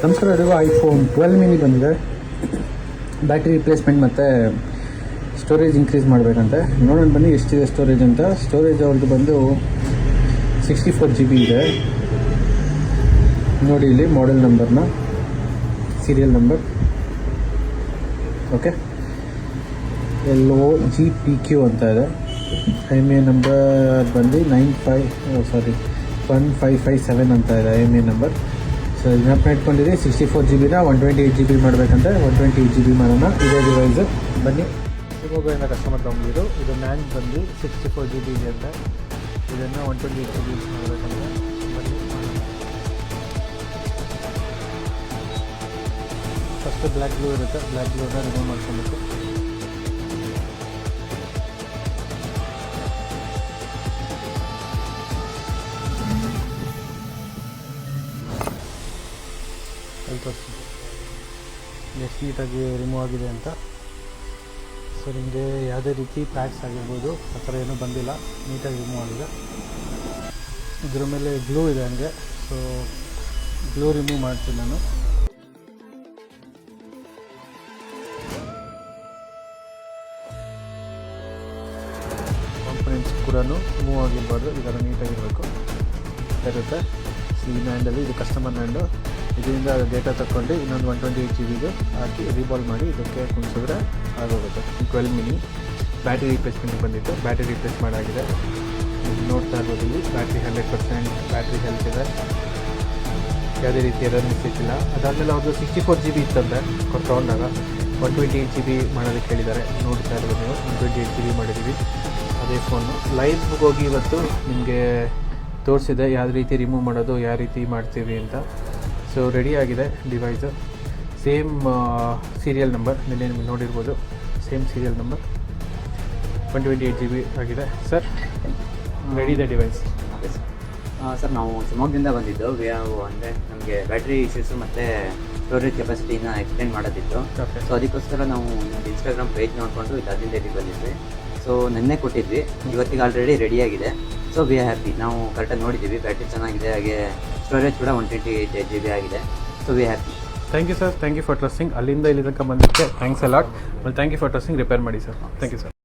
ನಮಸ್ಕಾರ, ಇದು iPhone 12 mini ಬಂದಿದೆ. ಬ್ಯಾಟ್ರಿ ರಿಪ್ಲೇಸ್ಮೆಂಟ್ ಮತ್ತು ಸ್ಟೋರೇಜ್ ಇನ್ಕ್ರೀಸ್ ಮಾಡಬೇಕಂತೆ. ನೋಡೋಣ ಬನ್ನಿ ಎಷ್ಟಿದೆ ಸ್ಟೋರೇಜ್ ಅಂತ. ಸ್ಟೋರೇಜ್ ಅವ್ರದ್ದು ಬಂದು 64 GB ಇದೆ. ನೋಡಿ ಇಲ್ಲಿ ಮಾಡೆಲ್ ನಂಬರ್ನ, ಸೀರಿಯಲ್ ನಂಬರ್. ಓಕೆ, LOGPQ ಅಂತ ಇದೆ. IMEI ನಂಬರ್ ಬಂದು 1557 ಅಂತ ಇದೆ IMEI ನಂಬರ್. ಸೊ ಇದನ್ನ ಇಟ್ಕೊಂಡಿರಿ. 64 GB 128 GB ಮಾಡಬೇಕಂತೆ. 128 GB ಮಾಡೋಣ. ಇದೇ ಡಿವೈಸು. ಬನ್ನಿ, ಶಿವಮೊಗ್ಗದಿಂದ ಕಸ್ಟಮರ್ ತೊಗೊಂಡಿದ್ದು. ಇದು ಮ್ಯಾನ್ ಬಂದು 64 GB ಇದೆ ಅಂತ. ಇದನ್ನು 128 GB ಯೂಸ್ ಮಾಡಬೇಕಂತೆ. ಬನ್ನಿ, ಫಸ್ಟು ಬ್ಲ್ಯಾಕ್ ಬ್ಲೂ ಇರುತ್ತೆ. ಬ್ಲ್ಯಾಕ್ ಬ್ಲೂನ ರಿಮೂವ್ ಮಾಡ್ಕೊಬೇಕು. ಎಷ್ಟು ನೀಟಾಗಿ ರಿಮೂವ್ ಆಗಿದೆ ಅಂತ. ಸೊ ನಿಮಗೆ ಯಾವುದೇ ರೀತಿ ಪ್ಯಾಕ್ಸ್ ಆಗಿರ್ಬೋದು ಆ ಥರ ಏನೂ ಬಂದಿಲ್ಲ, ನೀಟಾಗಿ ರಿಮೂವ್ ಆಗಿದೆ. ಇದ್ರ ಮೇಲೆ ಗ್ಲೂ ಇದೆ ಹಂಗೆ. ಸೊ ಗ್ಲೂ ರಿಮೂವ್ ಮಾಡ್ತೀನಿ ನಾನು. ಕಾಂಪೊನೆಂಟ್ಸ್ ಕೂಡ ಮೂವ್ ಆಗಿರ್ಬಾರ್ದು, ಈ ಥರ ನೀಟಾಗಿರಬೇಕು ಇರುತ್ತೆ. ಈ ಲ್ಯಾಂಡಲ್ಲಿ ಇದು ಕಸ್ಟಮರ್ ಲ್ಯಾಂಡು. ಇದರಿಂದ ಡೇಟಾ ತಗೊಂಡು ಇನ್ನೊಂದು 128 GB ಹಾಕಿ ರೀಬಾಲ್ ಮಾಡಿ ಇದಕ್ಕೆ ಕುಣಿಸಿದ್ರೆ ಆಗೋಗುತ್ತೆ. 12 ಮಿನಿ ಬ್ಯಾಟ್ರಿ ರಿಪ್ಲೇಸ್ಮೆಂಟ್ ಬಂದಿತ್ತು. ಬ್ಯಾಟ್ರಿ ರಿಪ್ಲೇಸ್ ಮಾಡಾಗಿದೆ. ನೋಡ್ತಾ ಇರ್ಬೋದು ಇಲ್ಲಿ ಬ್ಯಾಟ್ರಿ 100% ಬ್ಯಾಟ್ರಿ ಹೆಲ್ತ್ ಇದೆ. ಯಾವುದೇ ರೀತಿ ಎರರ್ ಮಿಸ್ಟೇಕ್ ಇಲ್ಲ. ಅದಾದಮೇಲೆ ಅವ್ರದ್ದು 64 GB ಇತ್ತಂದರೆ ತೊಗೊಂಡಾಗ 128 GB ಮಾಡೋದಕ್ಕೆ ಹೇಳಿದ್ದಾರೆ. ನೋಡ್ತಾ ಇರ್ಬೋದು ನೀವು, 128 GB ಮಾಡಿದ್ದೀವಿ. ಅದೇ ಫೋನು ಲೈವ್ಗೆ ಹೋಗಿ ಇವತ್ತು ನಿಮಗೆ ತೋರಿಸಿದೆ ಯಾವ ರೀತಿ ರಿಮೂವ್ ಮಾಡೋದು, ಯಾವ ರೀತಿ ಮಾಡ್ತೀವಿ ಅಂತ. ಸೊ ರೆಡಿ ಆಗಿದೆ ಡಿವೈಸು. ಸೇಮ್ ಸೀರಿಯಲ್ ನಂಬರ್ ನಿನ್ನೆ ನಿಮಗೆ ನೋಡಿರ್ಬೋದು. ಸೇಮ್ ಸೀರಿಯಲ್ ನಂಬರ್ 128 GB ಆಗಿದೆ. ಸರ್, ರೆಡಿ ಇದೆ ಡಿವೈಸ್. ಓಕೆ ಸರ್, ನಾವು ಶಿವಮೊಗ್ಗದಿಂದ ಬಂದಿದ್ದು. ಅಂದರೆ ನಮಗೆ ಬ್ಯಾಟ್ರಿ ಇಶ್ಯೂಸು ಮತ್ತು ಸ್ಟೋರೇಜ್ ಕೆಪಾಸಿಟಿನ ಎಕ್ಸ್ಪ್ಲೇನ್ ಮಾಡೋದಿತ್ತು. ಸೊ ಅದಕ್ಕೋಸ್ಕರ ನಾವು ಇನ್ಸ್ಟಾಗ್ರಾಮ್ ಪೇಜ್ ನೋಡಿಕೊಂಡು ಇದು 15 ಬಂದಿದ್ವಿ. ಸೊ ನೆನ್ನೆ ಕೊಟ್ಟಿದ್ವಿ, ಇವತ್ತಿಗೆ ಆಲ್ರೆಡಿ ರೆಡಿಯಾಗಿದೆ. So we are happy. ನಾವು ಕರೆಕ್ಟಾಗಿ ನೋಡಿದ್ದೀವಿ, ಬ್ಯಾಟ್ರಿ ಚೆನ್ನಾಗಿದೆ, ಹಾಗೆ ಸ್ಟೋರೇಜ್ ಕೂಡ 128 GB ಆಗಿದೆ. So we happy. Thank you sir, thank you for trusting. ಅಲ್ಲಿಂದ ಇಲ್ಲಿ ತನಕ ಬಂದಿದ್ದಕ್ಕೆ thanks a lot. Thank you for trusting. Repair ಮಾಡಿ ಸರ್. Thank you sir.